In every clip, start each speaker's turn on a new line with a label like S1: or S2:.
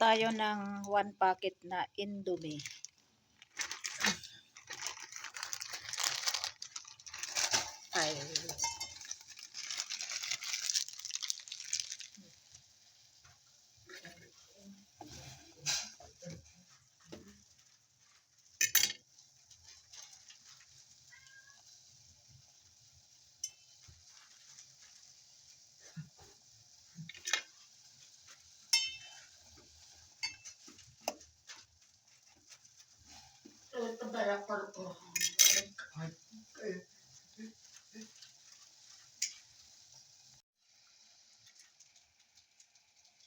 S1: tayo ng 1 packet na Indomie. Ay.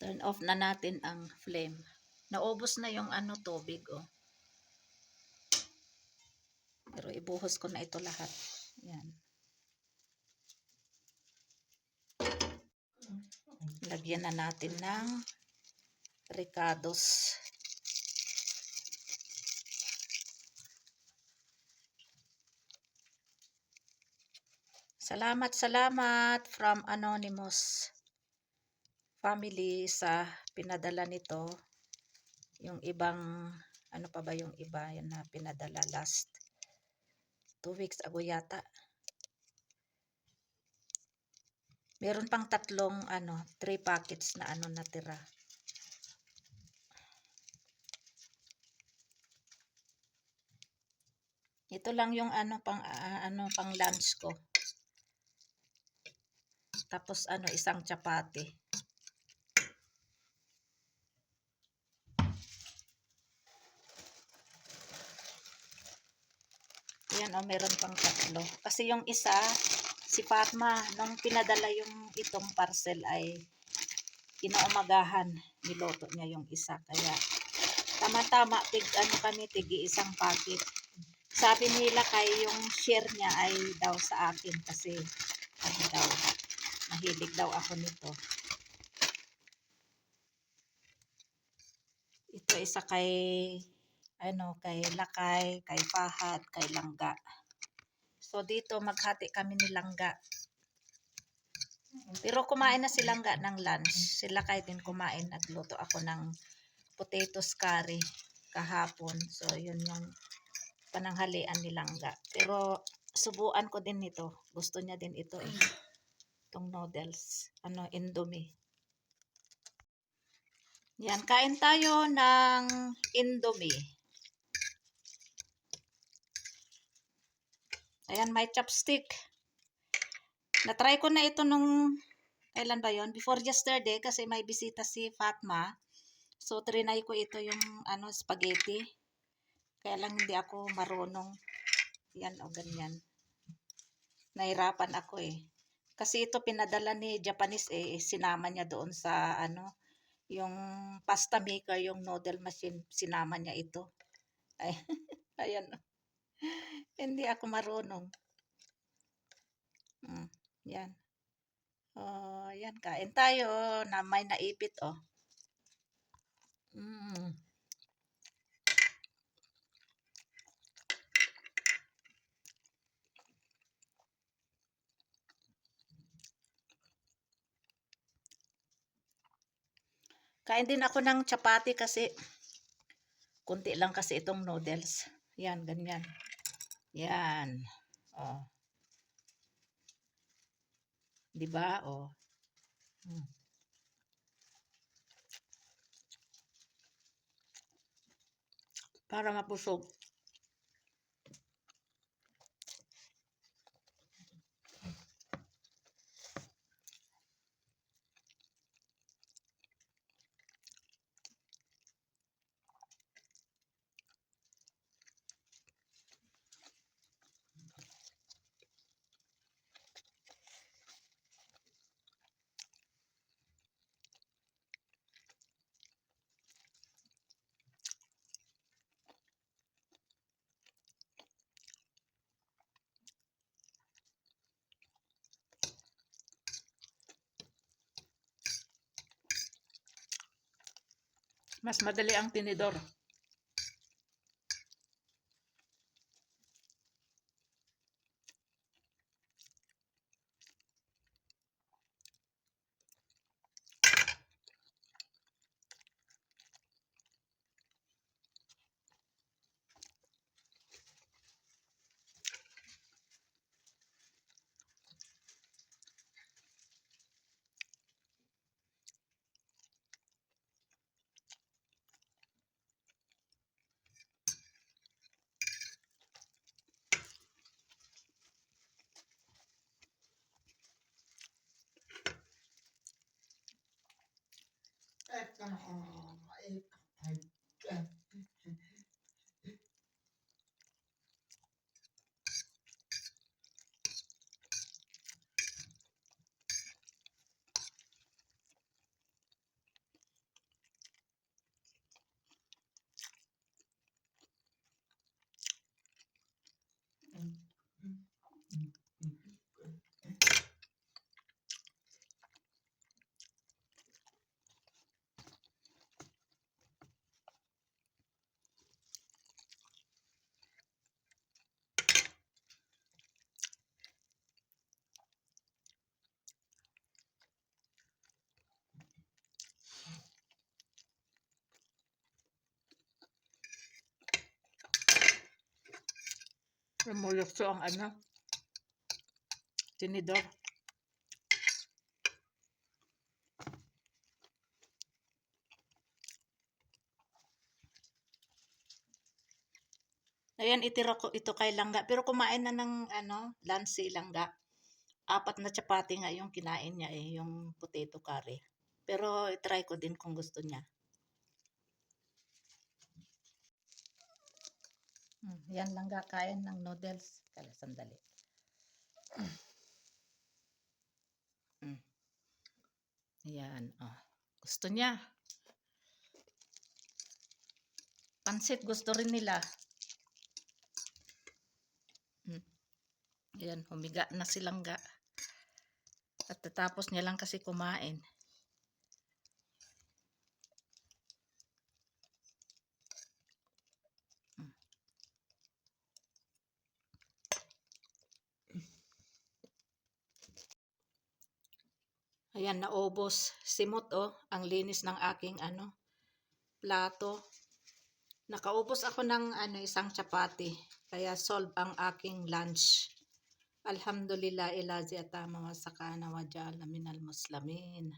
S1: Turn off na natin ang flame. Naubos na yung tubig, oh. Pero ibuhos ko na ito lahat. Yan. Lagyan na natin ng ricados. Salamat from Anonymous family sa pinadala nito. Yung ibang, ano pa ba yung iba yan na pinadala last 2 weeks ago yata. Meron pang 3 packets na natira. Ito lang yung pang lunch ko. Tapos isang chapati. Yan meron pang 3. Kasi yung isa, si Fatma, nung pinadala yung itong parcel ay inaumagahan, niloto niya yung isa. Kaya tama-tama kami isang packet. Sabi nila kay yung share niya ay daw sa akin kasi daw, mahilig daw ako nito. Ito isa kay kay Lakay, kay Fahad, kay Langga. So dito maghati kami ni Langga. Pero kumain na si Langga ng lunch. Si Lakay din kumain at luto ako ng potatoes curry kahapon. So yun yung pananghalian ni Langga. Pero subuan ko din ito. Gusto niya din ito eh. Itong noodles, Indomie. Yan, kain tayo ng Indomie. Ayan, may chopstick. Na-try ko na ito nung, kailan ba yon? Before yesterday kasi may bisita si Fatma. So, trinay ko ito yung spaghetti. Kaya lang hindi ako marunong. Yan ganyan. Nahirapan ako eh. Kasi ito pinadala ni Japanese eh. Sinama niya doon sa yung pasta maker, yung noodle machine. Sinama niya ito. Ay, ayan. Hindi ako marunong. Yan. Oh, yan. Kain tayo na may naipit, oh. Kain din ako ng chapati kasi kunti lang kasi itong noodles. Yan, ganyan. Yan. Oh. 'Di ba? Oh. Para mapusog. Mas madali ang tinidor. Lumulukso ang tinidor. Ayan, itira ko ito kay Langga. Pero kumain na ng lunch si Langga. 4 na chapati nga yung kinain niya yung potato curry. Pero itry ko din kung gusto niya. Yan Langga, kain ng noodles. Kala sandali. Ayan, gusto niya. Pansit gusto rin nila. Ayan, humiga na si Langga. At tatapos niya lang kasi kumain. Ayan, naubos. Simot ang linis ng aking plato. Nakaubos ako ng isang chapati. Kaya solve ang aking lunch. Alhamdulillah ilazi atama wa sakana wa ja'alna minal muslimin.